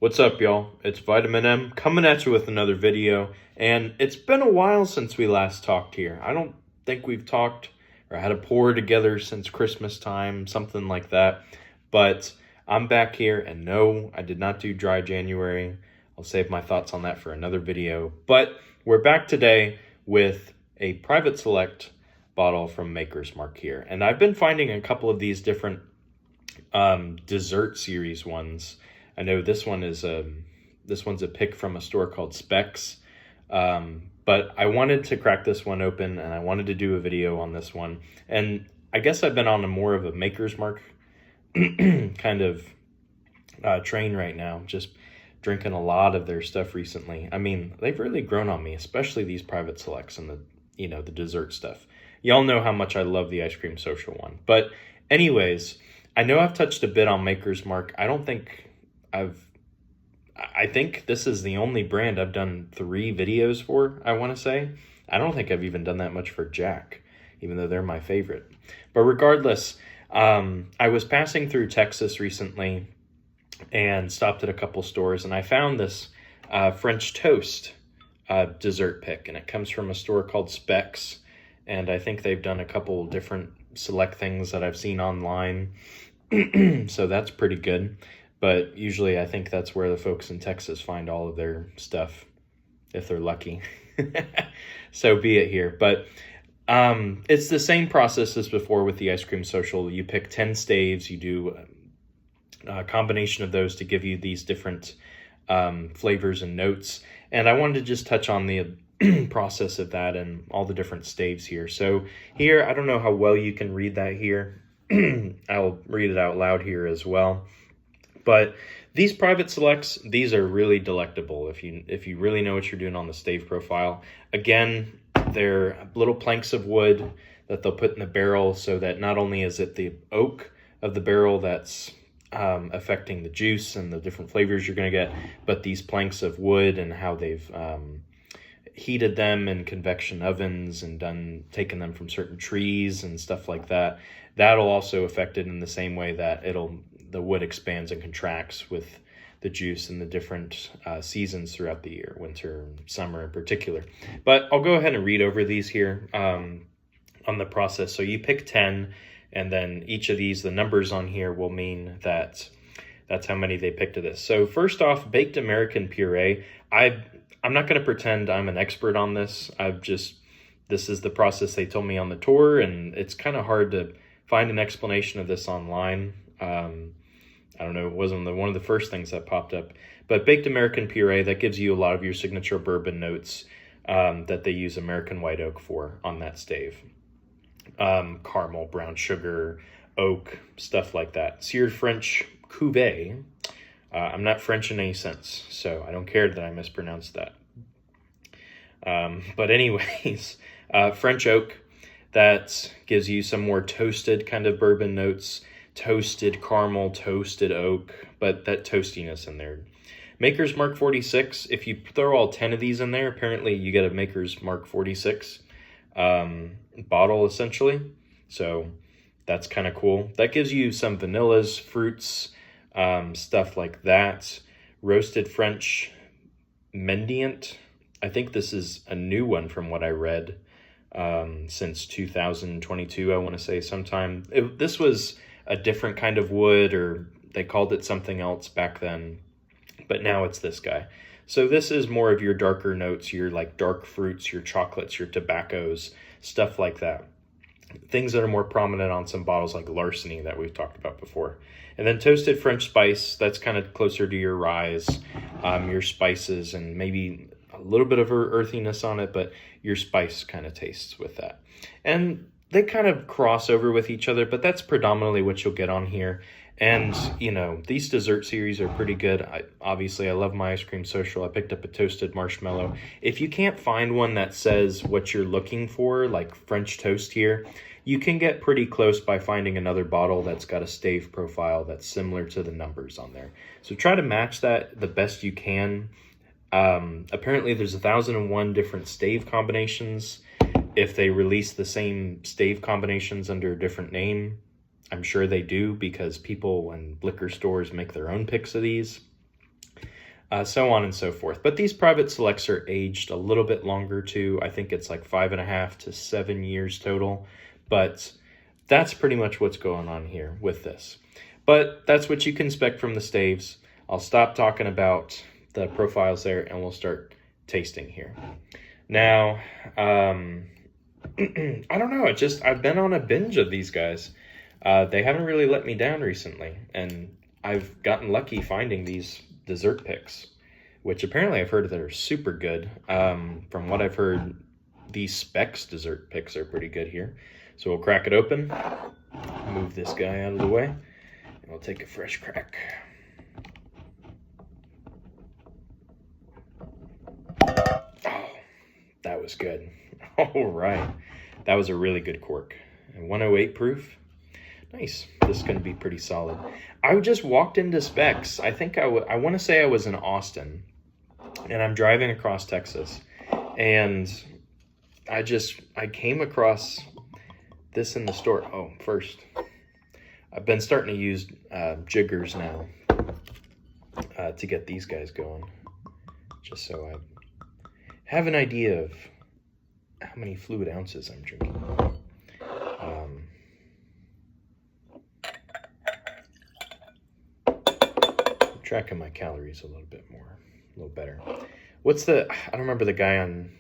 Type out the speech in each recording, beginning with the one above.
What's up, y'all? It's Vitamin M coming at you with another video, and it's been a while since we last talked here. I don't think we've talked or had a pour together since Christmas time, something like that, but I'm back here, and no, I did not do dry January. I'll save my thoughts on that for another video, but we're back today with a private select bottle from Maker's Mark here, and I've been finding a couple of these different dessert series ones. I know this one's a pick from a store called Specs, but I wanted to crack this one open and I wanted to do a video on this one. And I guess I've been on more of a Maker's Mark kind of train right now, just drinking a lot of their stuff recently. I mean, they've really grown on me, especially these private selects and the dessert stuff. Y'all know how much I love the Ice Cream Social one. But anyways, I know I've touched a bit on Maker's Mark. I think this is the only brand I've done 3 videos for, I want to say. I don't think I've even done that much for Jack, even though they're my favorite. But regardless, I was passing through Texas recently and stopped at a couple stores, and I found this French toast dessert pick, and it comes from a store called Specs, and I think they've done a couple different select things that I've seen online, so that's pretty good. But usually I think that's where the folks in Texas find all of their stuff, if they're lucky. So be it here. But it's the same process as before with the Ice Cream Social. You pick 10 staves, you do a combination of those to give you these different flavors and notes. And I wanted to just touch on the process of that and all the different staves here. So here, I don't know how well you can read that here. I'll read it out loud here as well. But these private selects, these are really delectable if you really know what you're doing on the stave profile. Again, they're little planks of wood that they'll put in the barrel so that not only is it the oak of the barrel that's affecting the juice and the different flavors you're going to get, but these planks of wood and how they've heated them in convection ovens and taken them from certain trees and stuff like that. That'll also affect it in the same way that the wood expands and contracts with the juice in the different seasons throughout the year, winter and summer in particular. But I'll go ahead and read over these here on the process. So you pick 10, and then each of these, the numbers on here will mean that that's how many they picked of this. So first off, baked American puree. I'm not going to pretend I'm an expert on this. This is the process they told me on the tour, and it's kind of hard to find an explanation of this online. I don't know, it wasn't one of the first things that popped up. But baked American puree, that gives you a lot of your signature bourbon notes that they use American white oak for on that stave. Caramel, brown sugar, oak, stuff like that. Seared French cuvee. I'm not French in any sense, so I don't care that I mispronounced that. But anyways, French oak, that gives you some more toasted kind of bourbon notes. Toasted caramel, toasted oak, but that toastiness in there. Maker's Mark 46, if you throw all 10 of these in there, apparently you get a Maker's Mark 46 bottle, essentially. So that's kind of cool. That gives you some vanillas, fruits, stuff like that. Roasted French Mendiant. I think this is a new one from what I read since 2022, I want to say sometime. This was a different kind of wood, or they called it something else back then, but now it's this guy. So this is more of your darker notes, your like dark fruits, your chocolates, your tobaccos, stuff like that. Things that are more prominent on some bottles like Larceny that we've talked about before. And then toasted French spice, that's kind of closer to your ryes, your spices, and maybe a little bit of earthiness on it, but your spice kind of tastes with that. And they kind of cross over with each other, but that's predominantly what you'll get on here. And, these dessert series are pretty good. Obviously, I love my Ice Cream Social. I picked up a toasted marshmallow. If you can't find one that says what you're looking for, like French toast here, you can get pretty close by finding another bottle that's got a stave profile that's similar to the numbers on there. So try to match that the best you can. Apparently, there's 1,001 different stave combinations. If they release the same stave combinations under a different name, I'm sure they do, because people and liquor stores make their own picks of these. so on and so forth. But these private selects are aged a little bit longer too. I think it's like 5.5 to 7 years total. But that's pretty much what's going on here with this. But that's what you can expect from the staves. I'll stop talking about the profiles there and we'll start tasting here. Now, I don't know. I've been on a binge of these guys. They haven't really let me down recently. And I've gotten lucky finding these dessert picks, which apparently I've heard that are super good. From what I've heard, these Specs dessert picks are pretty good here. So we'll crack it open, move this guy out of the way, and we'll take a fresh crack. Oh, that was good. All right. That was a really good cork. And 108 proof. Nice. This is going to be pretty solid. I just walked into Specs. I think I want to say I was in Austin, and I'm driving across Texas, and I came across this in the store. Oh, first, I've been starting to use jiggers now to get these guys going, just so I have an idea of how many fluid ounces I'm drinking. Tracking my calories a little bit more, a little better. I don't remember the guy on,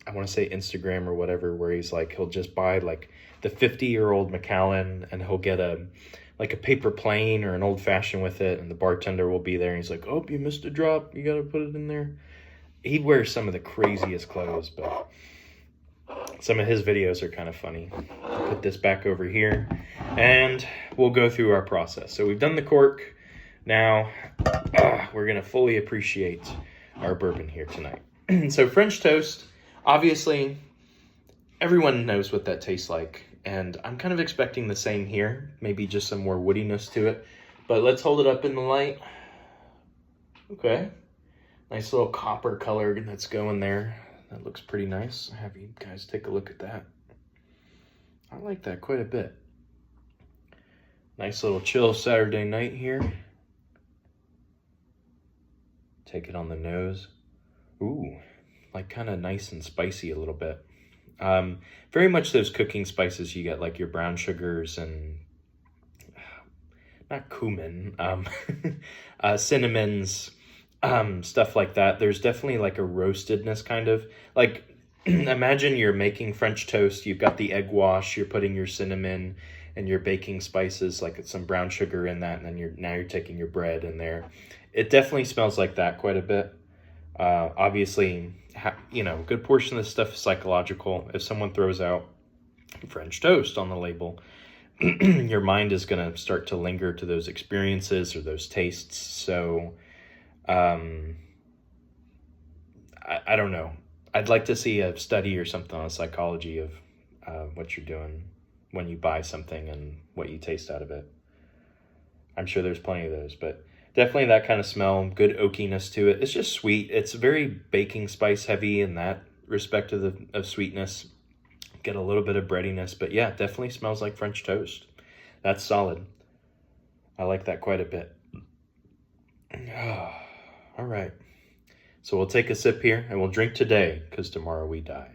I want to say Instagram or whatever, where he's like, he'll just buy like the 50-year-old Macallan and he'll get a paper plane or an old fashioned with it, and the bartender will be there and he's like, oh, you missed a drop, you got to put it in there. He wears some of the craziest clothes, but some of his videos are kind of funny. I'll put this back over here and we'll go through our process. So we've done the cork. Now, we're going to fully appreciate our bourbon here tonight. So French toast, obviously, everyone knows what that tastes like. And I'm kind of expecting the same here. Maybe just some more woodiness to it. But let's hold it up in the light. Okay. Nice little copper color that's going there. That looks pretty nice. I'll have you guys take a look at that. I like that quite a bit. Nice little chill Saturday night here. Take it on the nose. Ooh, like kind of nice and spicy a little bit. Very much those cooking spices you get, like your brown sugars and not cumin, cinnamons, stuff like that. There's definitely like a roastedness kind of, like imagine you're making French toast. You've got the egg wash, you're putting your cinnamon and your baking spices, like some brown sugar in that, and then now you're taking your bread in there. It definitely smells like that quite a bit. Obviously, a good portion of this stuff is psychological. If someone throws out French toast on the label, your mind is going to start to linger to those experiences or those tastes. So, I don't know. I'd like to see a study or something on the psychology of what you're doing when you buy something and what you taste out of it. I'm sure there's plenty of those, but definitely that kind of smell, good oakiness to it. It's just sweet. It's very baking spice heavy in that respect of sweetness. Get a little bit of breadiness, but yeah, definitely smells like French toast. That's solid. I like that quite a bit. All right. So we'll take a sip here and we'll drink today because tomorrow we die.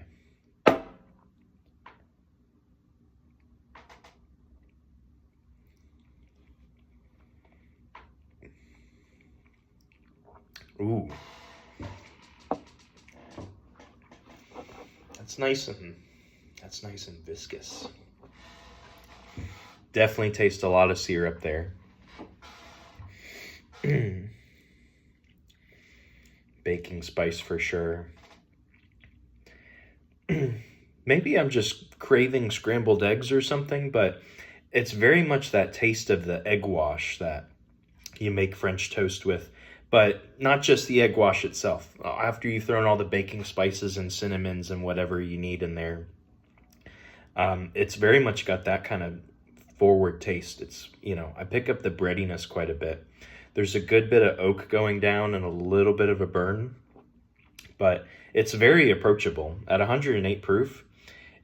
Ooh. That's nice and viscous. Definitely taste a lot of syrup there. Baking spice for sure. Maybe I'm just craving scrambled eggs or something, but it's very much that taste of the egg wash that you make French toast with. But not just the egg wash itself. After you've thrown all the baking spices and cinnamons and whatever you need in there, it's very much got that kind of forward taste. It's, I pick up the breadiness quite a bit. There's a good bit of oak going down and a little bit of a burn, but it's very approachable. At 108 proof,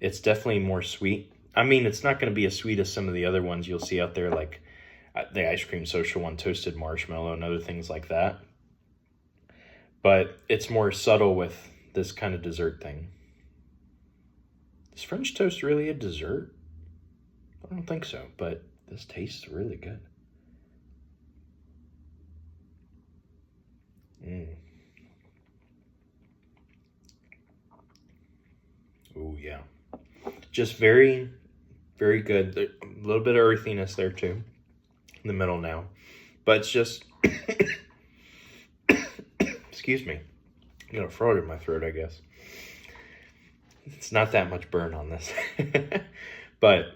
it's definitely more sweet. I mean, it's not going to be as sweet as some of the other ones you'll see out there, like the ice cream social one, toasted marshmallow and other things like that. but it's more subtle with this kind of dessert thing. Is French toast really a dessert? I don't think so, but this tastes really good. Oh, yeah. Just very, very good. A little bit of earthiness there, too, in the middle now. But it's just, excuse me, I got a frog in my throat, I guess. It's not that much burn on this. But,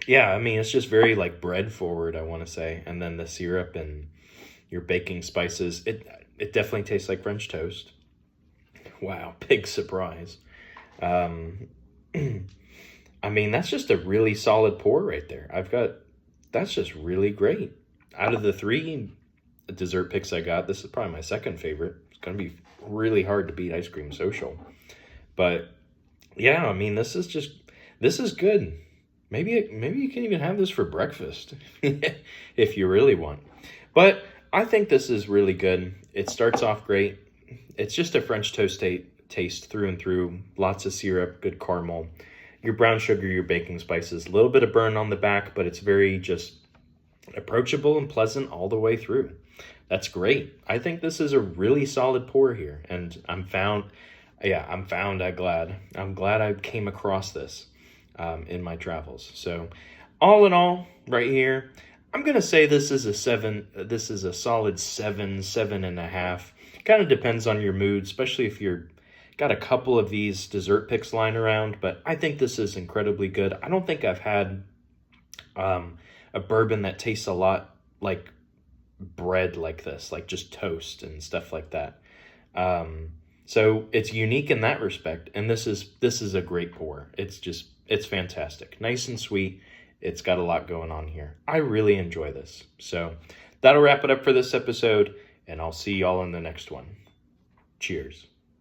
yeah, I mean, it's just very, like, bread forward, I want to say. And then the syrup and your baking spices. It definitely tastes like French toast. Wow, big surprise. I mean, that's just a really solid pour right there. That's just really great. Out of the 3 dessert picks I got, this is probably my second favorite. It's going to be really hard to beat Ice Cream Social. But yeah, I mean, this is good. Maybe you can even have this for breakfast if you really want. But I think this is really good. It starts off great. It's just a French toast taste through and through. Lots of syrup, good caramel. Your brown sugar, your baking spices. A little bit of burn on the back, but it's very just approachable and pleasant all the way through. That's great. I think this is a really solid pour here. And I'm glad I came across this in my travels. So all in all, right here, I'm going to say this is a 7. This is a solid 7, 7.5. Kind of depends on your mood, especially if you're got a couple of these dessert picks lying around. But I think this is incredibly good. I don't think I've had a bourbon that tastes a lot like bread like this, like just toast and stuff like that. So it's unique in that respect. And this is a great pour. It's fantastic. Nice and sweet. It's got a lot going on here. I really enjoy this. So that'll wrap it up for this episode, and I'll see y'all in the next one. Cheers.